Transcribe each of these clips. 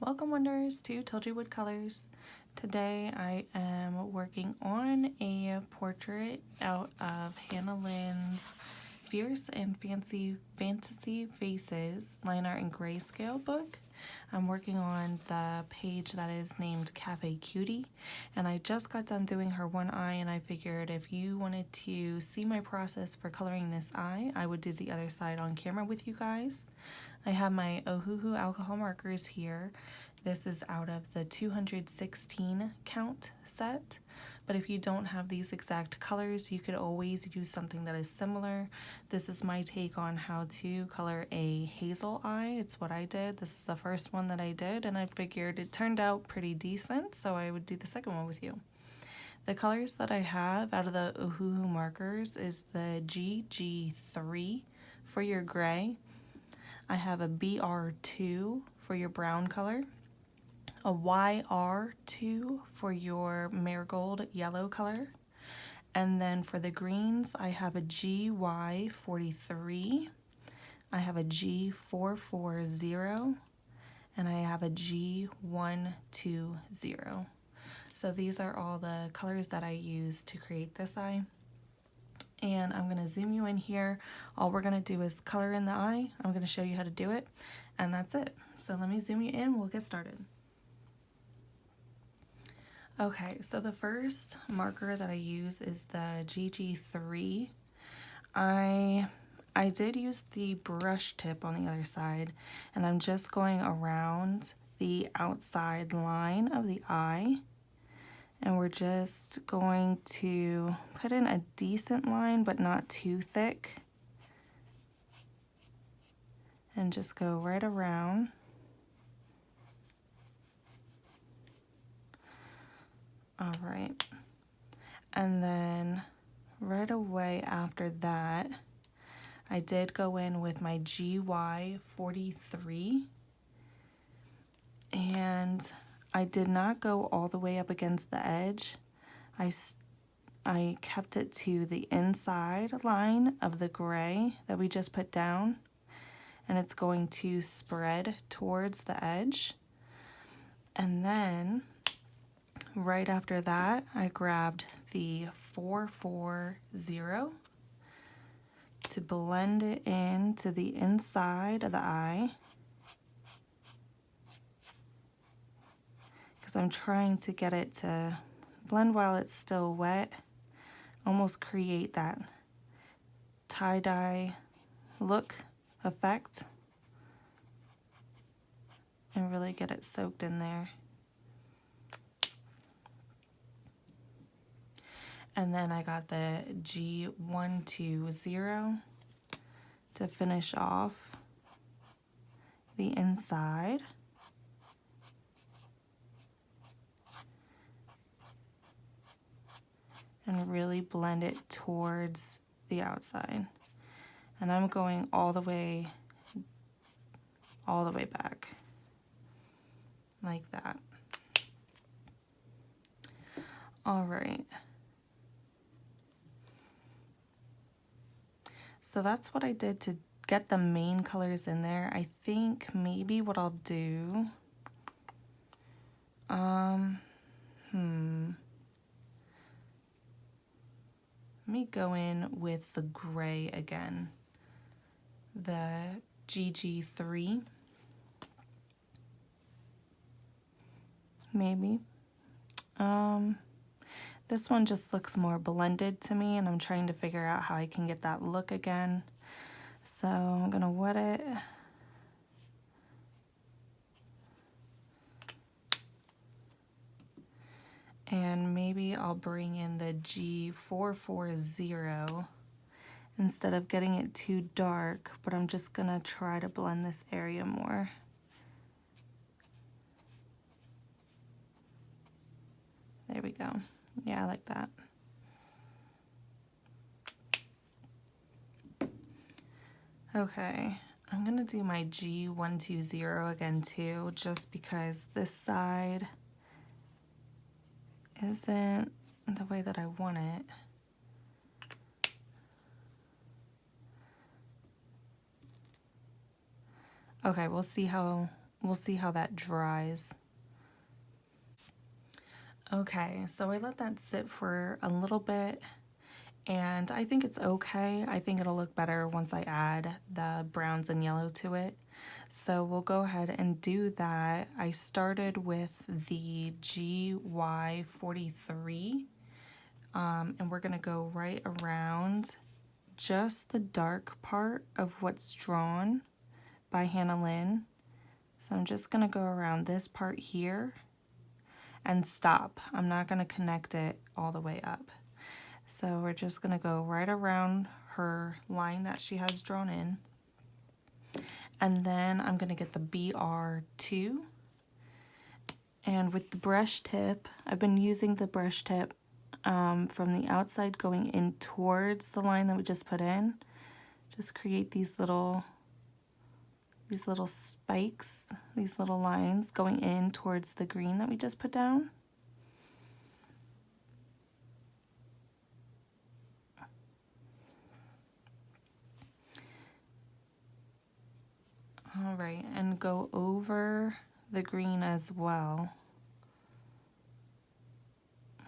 Welcome wonders to Told You Wood Colors. Today I am working on a portrait out of Hannah Lynn's Fierce and Fantasy Faces line art and grayscale book. I'm working on the page that is named Cafe Cutie, and I just got done doing her one eye, and I figured if you wanted to see my process for coloring this eye, I would do the other side on camera with you guys. I have my Ohuhu alcohol markers here. This is out of the 216 count set, but if you don't have these exact colors, you could always use something that is similar. This is my take on how to color a hazel eye. It's what I did. This is the first one that I did, and I figured it turned out pretty decent, so I would do the second one with you. The colors that I have out of the Ohuhu markers is the GG3 for your gray. I have a BR2 for your brown color, a YR2 for your marigold yellow color, and then for the greens I have a GY43, I have a G440, and I have a G120. So these are all the colors that I use to create this eye. And I'm going to zoom you in here. All we're going to do is color in the eye. I'm going to show you how to do it, and that's it. So let me zoom you in. We'll get started. Okay, so the first marker that I use is the GG3. I did use the brush tip on the other side, and I'm just going around the outside line of the eye. And we're just going to put in a decent line, but not too thick. And just go right around. All right. And then right away after that, I did go in with my GY43. And I did not go all the way up against the edge. I kept it to the inside line of the gray that we just put down, and it's going to spread towards the edge. And then right after that, I grabbed the 440 to blend it into the inside of the eye, because I'm trying to get it to blend while it's still wet, almost create that tie-dye look effect, and really get it soaked in there. And then I got the G120 to finish off the inside. And really blend it towards the outside. And I'm going all the way back, like that. All right. So that's what I did to get the main colors in there. I think maybe what I'll do, let me go in with the gray again, the GG3, maybe. This one just looks more blended to me, and I'm trying to figure out how I can get that look again. So I'm gonna wet it. And maybe I'll bring in the G440 instead of getting it too dark, but I'm just gonna try to blend this area more. There we go. Yeah, I like that. Okay, I'm gonna do my G120 again too, just because this side isn't the way that I want it. Okay, we'll see how we'll see how that dries. Okay, so I let that sit for a little bit, and I think it's okay. I think it'll look better once I add the browns and yellow to it. So we'll go ahead and do that. I started with the GY43, and we're gonna go right around just the dark part of what's drawn by Hannah Lynn. So I'm just gonna go around this part here and stop. I'm not gonna connect it all the way up. So we're just gonna go right around her line that she has drawn in. And then I'm gonna get the BR2. And with the brush tip, I've been using the brush tip from the outside going in towards the line that we just put in. Just create these little spikes, these little lines going in towards the green that we just put down. All right, and go over the green as well,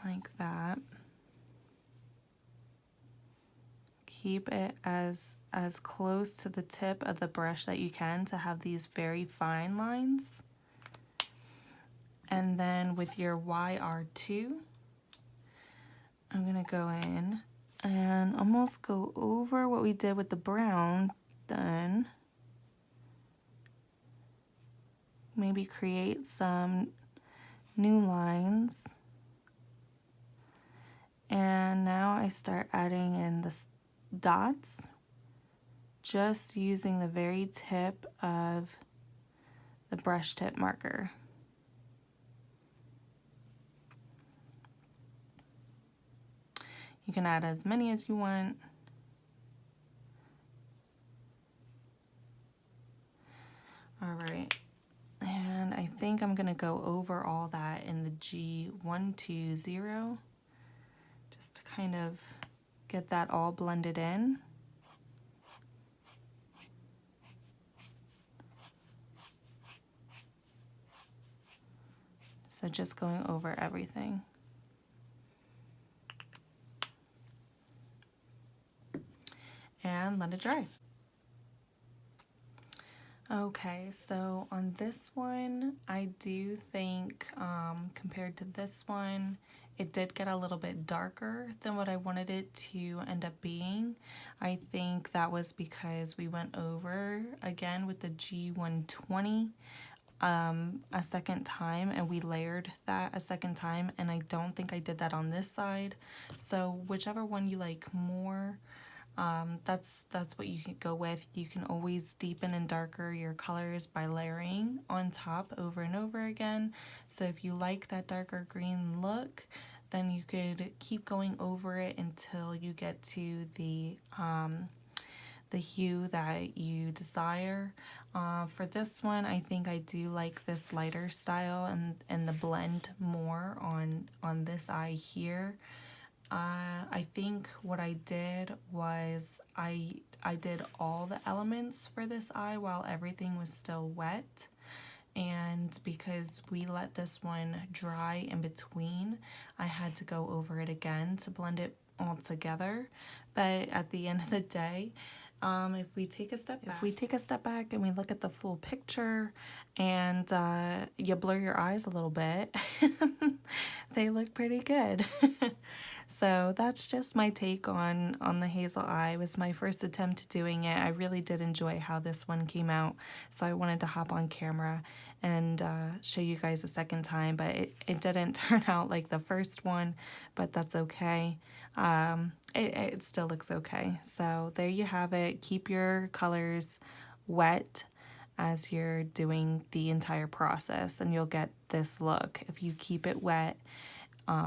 like that. Keep it as close to the tip of the brush that you can to have these very fine lines. And then with your YR2, I'm gonna go in and almost go over what we did with the brown, then maybe create some new lines. And now I start adding in the dots, just using the very tip of the brush tip marker. You can add as many as you want. All right, and I think I'm gonna go over all that in the G120, just to kind of get that all blended in. So just going over everything. And let it dry. Okay, so on this one, I do think compared to this one, it did get a little bit darker than what I wanted it to end up being. I think that was because we went over again with the G120 a second time, and we layered that a second time, and I don't think I did that on this side. So whichever one you like more, that's what you can go with. You can always deepen and darker your colors by layering on top over and over again. So if you like that darker green look, then you could keep going over it until you get to the hue that you desire. For this one, I think I do like this lighter style and the blend more on this eye here. I think what I did was I did all the elements for this eye while everything was still wet, and because we let this one dry in between, I had to go over it again to blend it all together. But at the end of the day, if we take a step back and we look at the full picture, and you blur your eyes a little bit, they look pretty good. So that's just my take on the Hazel eye. It was my first attempt doing it. I really did enjoy how this one came out, so I wanted to hop on camera and show you guys a second time, but it didn't turn out like the first one, but that's okay. It still looks okay. So there you have it. Keep your colors wet as you're doing the entire process, and you'll get this look if you keep it wet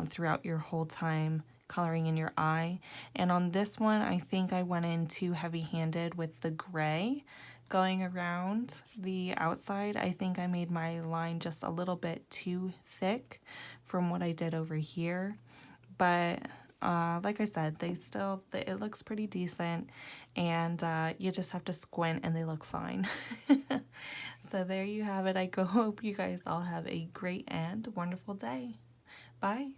throughout your whole time coloring in your eye. And on this one, I think I went in too heavy-handed with the gray going around the outside. I think I made my line just a little bit too thick from what I did over here, but like I said, it looks pretty decent, and you just have to squint and they look fine. So there you have it. Hope you guys all have a great and wonderful day. Bye.